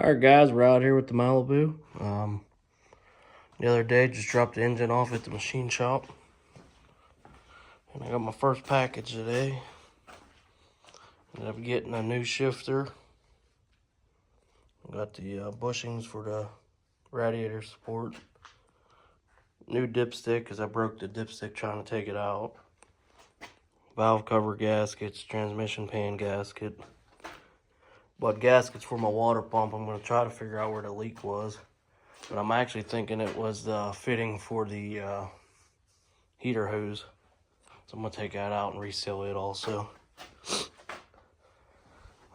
Alright guys, we're out here with the Malibu. The other day just dropped the engine off at the machine shop. And I got my first package today. Ended up getting a new shifter. Got the bushings for the radiator support. New dipstick because I broke the dipstick trying to take it out. Valve cover gaskets, transmission pan gasket. But gaskets for my water pump. I'm going to try to figure out where the leak was. But I'm actually thinking it was the fitting for the heater hose. So I'm going to take that out and reseal it also.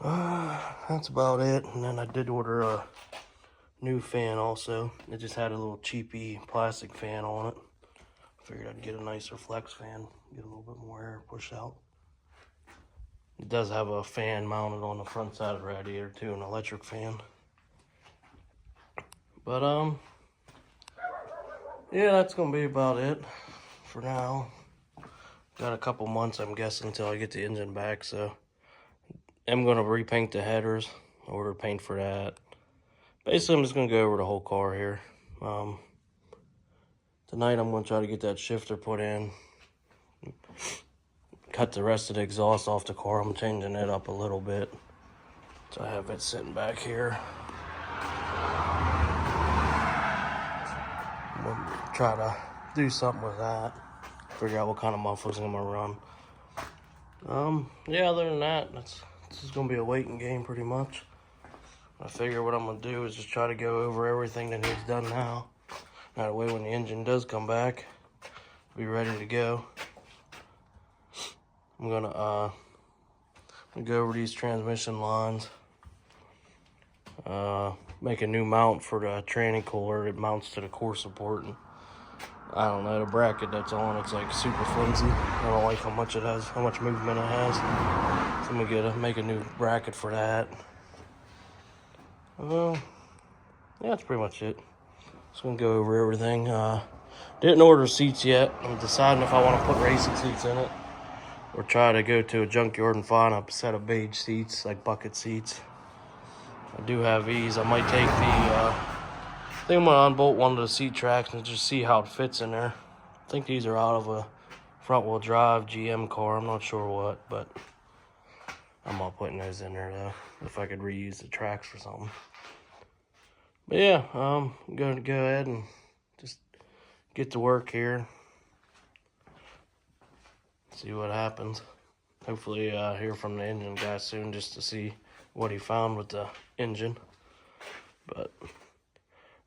That's about it. And then I did order a new fan also. It just had a little cheapy plastic fan on it. Figured I'd get a nicer flex fan. Get a little bit more air pushed out. It does have a fan mounted on the front side of the radiator too, an electric fan. But yeah, that's gonna be about it for now. Got a couple months, I'm guessing, until I get the engine back, so I'm gonna repaint the headers, order paint for that. Basically, I'm just gonna go over the whole car here. Tonight I'm gonna try to get that shifter put in. Cut the rest of the exhaust off the car. I'm changing it up a little bit. So I have it sitting back here. I'm gonna try to do something with that. Figure out what kind of mufflers I'm gonna run. Yeah, other than that, this is gonna be a waiting game pretty much. I figure what I'm gonna do is just try to go over everything that needs done now. That way when the engine does come back, be ready to go. I'm gonna go over these transmission lines, make a new mount for the tranny cooler. It mounts to the core support, and I don't know, the bracket that's on, it's like super flimsy. I don't like how much it has, how much movement it has. So I'm gonna make a new bracket for that. Yeah, that's pretty much it. Just gonna go over everything. Didn't order seats yet. I'm deciding if I want to put racing seats in it, or try to go to a junkyard and find a set of beige seats, like bucket seats. I do have these. I might take the, I think I'm gonna unbolt one of the seat tracks and just see how it fits in there. I think these are out of a front wheel drive GM car. I'm not sure what, but I'm not putting those in there though, if I could reuse the tracks for something. But yeah, I'm going to go ahead and just get to work here. See what happens. Hopefully hear from the engine guy soon just to see what he found with the engine. But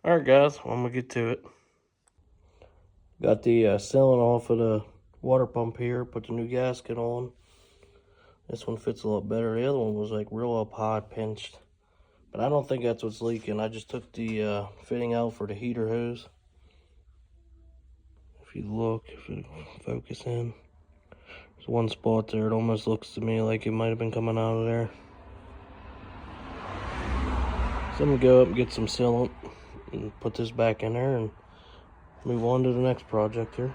alright guys, well, I'm gonna get to it. Got the sealing off of the water pump here, put the new gasket on. This one fits a lot better. The other one was like real up high pinched, but I don't think that's what's leaking. I just took the fitting out for the heater hose. If you look, if it focus in, there's one spot there. It almost looks to me like it might have been coming out of there. So I'm gonna go up and get some sealant and put this back in there and move on to the next project here.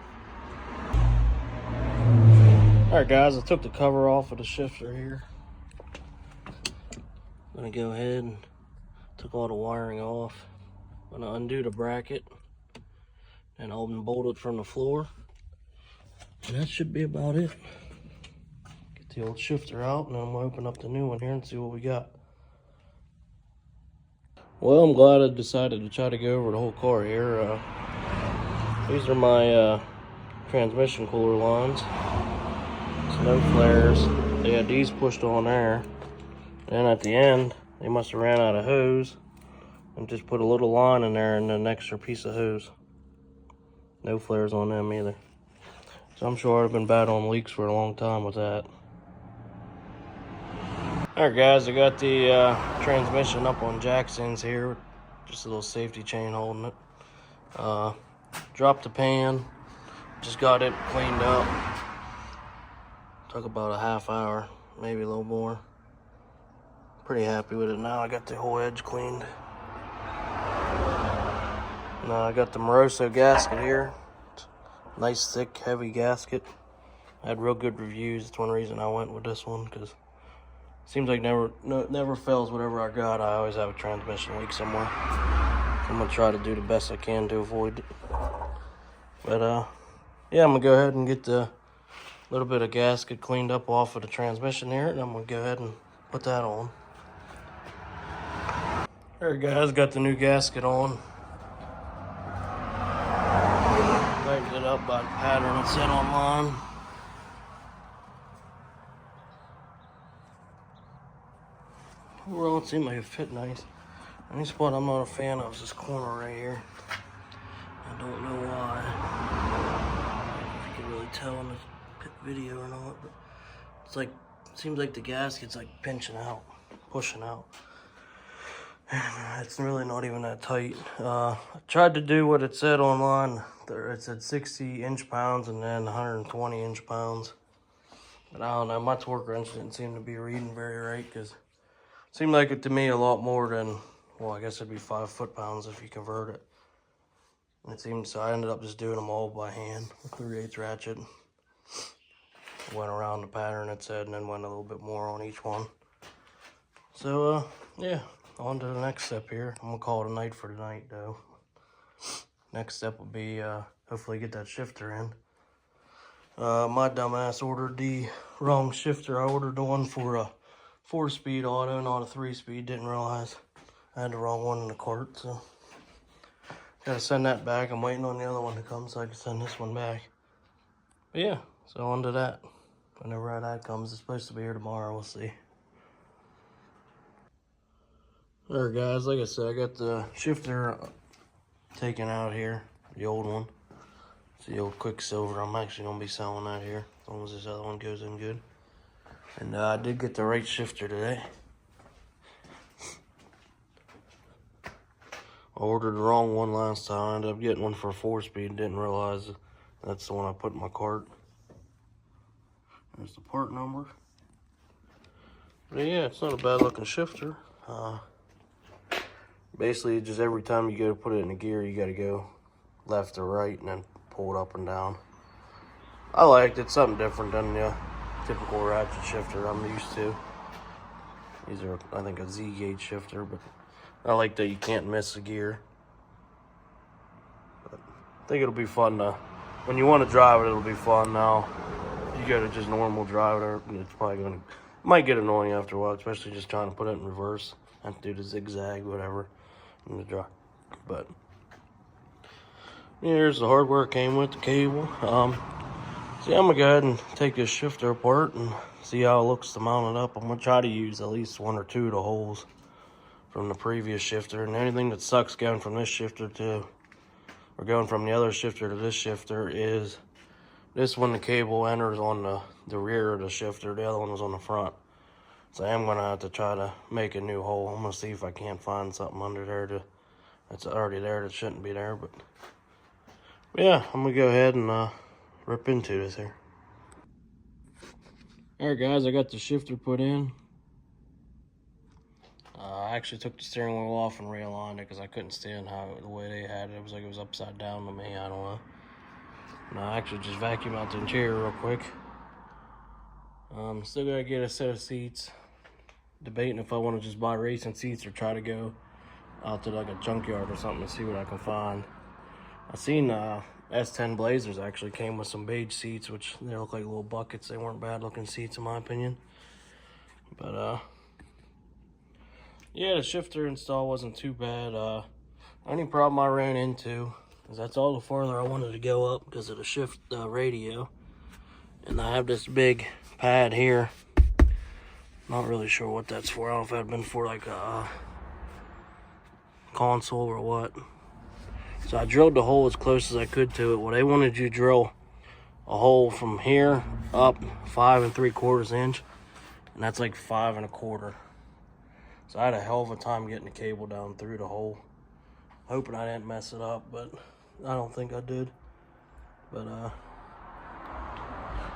Alright guys, I took the cover off of the shifter here. I'm gonna go ahead and took all the wiring off. I'm gonna undo the bracket and unbolt it from the floor. And that should be about it. Get the old shifter out, and then I'm gonna open up the new one here and see what we got. Well, I'm glad I decided to try to go over the whole car here. These are my transmission cooler lines. It's no flares. They had these pushed on there. Then at the end, they must have ran out of hose and just put a little line in there and an extra piece of hose. No flares on them either. So I'm sure I've been bad on leaks for a long time with that. Alright guys, I got the transmission up on Jackson's here. Just a little safety chain holding it. Dropped the pan. Just got it cleaned up. Took about a half hour, maybe a little more. Pretty happy with it now. I got the whole edge cleaned. Now I got the Moroso gasket here. Nice thick heavy gasket. I had real good reviews. That's one reason I went with this one, because Seems like never fails whatever I got. I always have a transmission leak somewhere. So I'm gonna try to do the best I can to avoid it. But yeah, I'm gonna go ahead and get the little bit of gasket cleaned up off of the transmission here, and I'm gonna go ahead and put that on. There, guys, got the new gasket on. Tightened it up by the pattern it said online. Overall, it seemed like it fit nice. The only spot I'm not a fan of is this corner right here. I don't know why. I don't know if you can really tell in this video or not, but it's like, it seems like the gasket's like pinching out, pushing out. And it's really not even that tight. I tried to do what it said online. It said 60 inch-pounds and then 120 inch-pounds. But I don't know, my torque wrench didn't seem to be reading very right, because it seemed like it to me a lot more than, well, I guess it'd be 5 foot-pounds if you convert it. And it seemed, so I ended up just doing them all by hand with the 3/8 ratchet. Went around the pattern it said, and then went a little bit more on each one. So, yeah, on to the next step here. I'm gonna call it a night for tonight, though. Next step will be, hopefully get that shifter in. My dumbass ordered the wrong shifter. I ordered the one for a 4-speed auto, not a 3-speed. Didn't realize I had the wrong one in the cart, so gotta send that back. I'm waiting on the other one to come so I can send this one back. But yeah, so on to that. Whenever that comes, it's supposed to be here tomorrow. We'll see. Alright, guys, like I said, I got the shifter taken out here, the old one. It's the old Quicksilver. I'm actually gonna be selling that here as long as this other one goes in good. And I did get the right shifter today. I ordered the wrong one last time. I ended up getting one for a 4-speed. Didn't realize that's the one I put in my cart. There's the part number. But yeah, it's not a bad looking shifter. Basically, just every time you go to put it in a gear, you got to go left or right and then pull it up and down. I liked it. Something different than the typical ratchet shifter I'm used to. These are, I think, a Z-gauge shifter, but I like that you can't miss a gear. But I think it'll be fun to, when you want to drive it, it'll be fun. Now, if you go to just normal drive it, it's probably going to, might get annoying after a while, especially just trying to put it in reverse and do the zigzag, whatever, in the drive. But yeah, here's the hardware it came with, the cable. So yeah, I'm gonna go ahead and take this shifter apart and see how it looks to mount it up. I'm gonna try to use at least 1 or 2 of the holes from the previous shifter, and anything that sucks going from this shifter to, or going from the other shifter to this shifter, is this one the cable enters on the rear of the shifter. The other one was on the front. So I am gonna have to try to make a new hole. I'm gonna see if I can't find something under there that's already there that shouldn't be there. But yeah, I'm gonna go ahead and rip into this here. Alright, guys, I got the shifter put in. I actually took the steering wheel off and realigned it because I couldn't stand the way they had it. It was like it was upside down to me. I don't know. And I actually just vacuumed out the interior real quick. Still gotta get a set of seats. Debating if I want to just buy racing seats or try to go out to like a junkyard or something and see what I can find. I seen S10 Blazers actually came with some beige seats, which they look like little buckets. They weren't bad looking seats in my opinion. But yeah, the shifter install wasn't too bad. Only problem I ran into is that's all the farther I wanted to go up because of the radio. And I have this big pad here. Not really sure what that's for. I don't know if that'd been for like a console or what. So I drilled the hole as close as I could to it. Well, they wanted you to drill a hole from here up 5 3/4 inch, and that's like 5 1/4. So I had a hell of a time getting the cable down through the hole. Hoping I didn't mess it up, but I don't think I did. But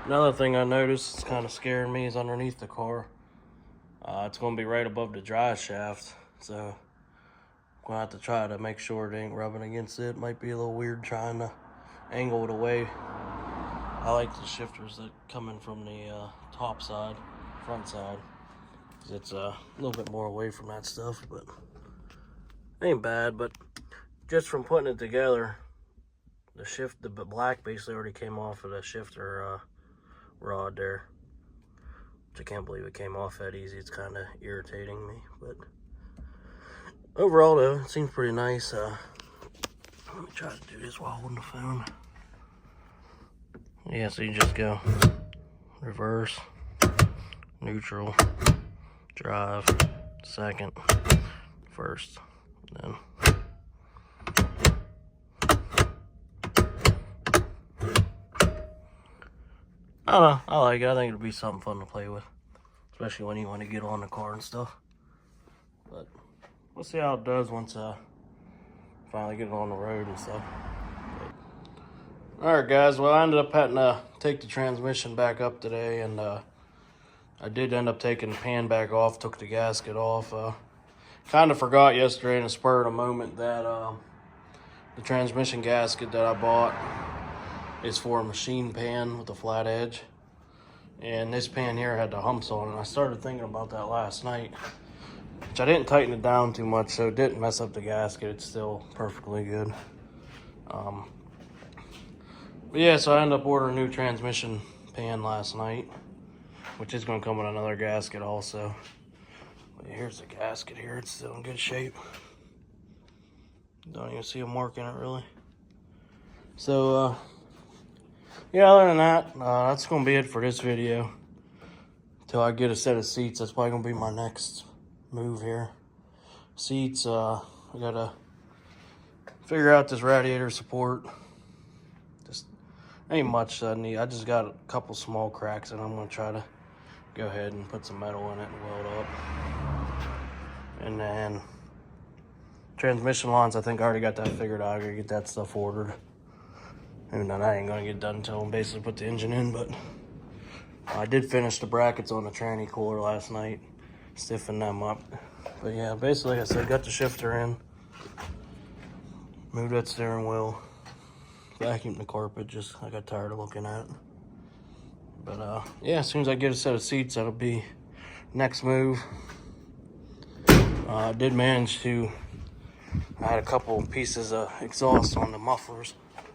another thing I noticed is kind of scaring me is underneath the car. It's going to be right above the drive shaft, so I'm going to have to try to make sure it ain't rubbing against it. Might be a little weird trying to angle it away. I like the shifters that come in from the top side, front side. 'cause it's a little bit more away from that stuff, but ain't bad. But just from putting it together, the black basically already came off of the shifter rod there, which I can't believe it came off that easy. It's kind of irritating me, but overall though, it seems pretty nice. Let me try to do this while holding the phone. Yeah, so you just go reverse, neutral, drive, second, first, then I don't know, I like it. I think it'll be something fun to play with, especially when you want to get on the car and stuff. But we'll see how it does once I finally get it on the road and stuff. Alright guys, well I ended up having to take the transmission back up today, and I did end up taking the pan back off, took the gasket off. Kind of forgot yesterday in a spur of the moment that the transmission gasket that I bought is for a machine pan with a flat edge. And this pan here had the humps on it, and I started thinking about that last night, which I didn't tighten it down too much, so it didn't mess up the gasket. It's still perfectly good. But yeah, so I ended up ordering a new transmission pan last night, which is going to come with another gasket also. But here's the gasket here. It's still in good shape. Don't even see a mark in it really. So yeah, other than that, that's going to be it for this video. Until I get a set of seats, that's probably going to be my next move here. Seats, I got to figure out this radiator support. Ain't much I need. I just got a couple small cracks, and I'm going to try to go ahead and put some metal in it and weld up. And then transmission lines, I think I already got that figured out. I gotta get that stuff ordered. Even though that ain't gonna get done until I basically put the engine in, but I did finish the brackets on the tranny cooler last night, stiffen them up. But yeah, basically, like I said, got the shifter in, moved that steering wheel, vacuumed the carpet, just I got tired of looking at it. But yeah, as soon as I get a set of seats, that'll be next move. I did manage to, I had a couple pieces of exhaust on the mufflers,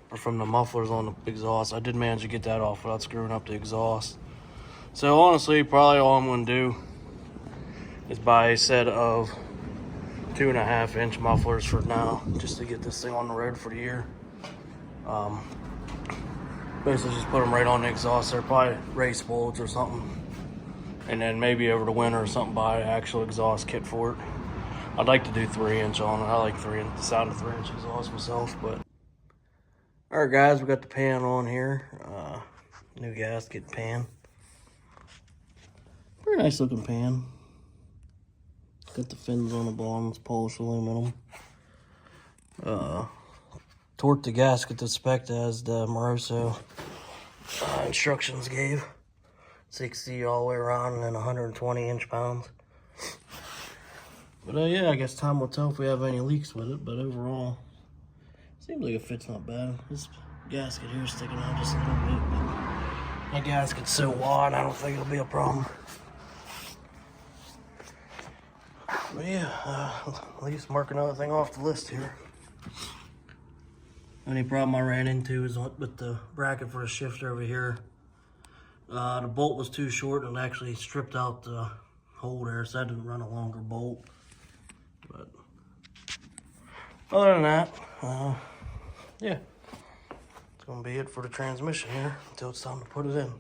or from the mufflers on the exhaust. I did manage to get that off without screwing up the exhaust. So honestly, probably all I'm gonna do is buy a set of 2.5-inch mufflers for now, just to get this thing on the road for the year. Basically just put them right on the exhaust. They're probably race bolts or something. And then maybe over the winter or something, buy an actual exhaust kit for it. I'd like to do 3-inch on it. I like the sound of 3-inch exhaust myself, but. Alright guys, we got the pan on here. New gasket pan. Pretty nice looking pan. Got the fins on the bottom, it's polished aluminum. Torqued the gasket to spec as the Moroso instructions gave. 60 all the way around, and then 120 inch-pounds. But yeah, I guess time will tell if we have any leaks with it, but overall, seems like it fits not bad. This gasket here is sticking out just a little bit, but that gasket's so wide, I don't think it'll be a problem. But yeah, at least mark another thing off the list here. Only problem I ran into is with the bracket for the shifter over here. The bolt was too short and it actually stripped out the hole there, so I had to run a longer bolt. But other than that, yeah, it's gonna be it for the transmission here until it's time to put it in.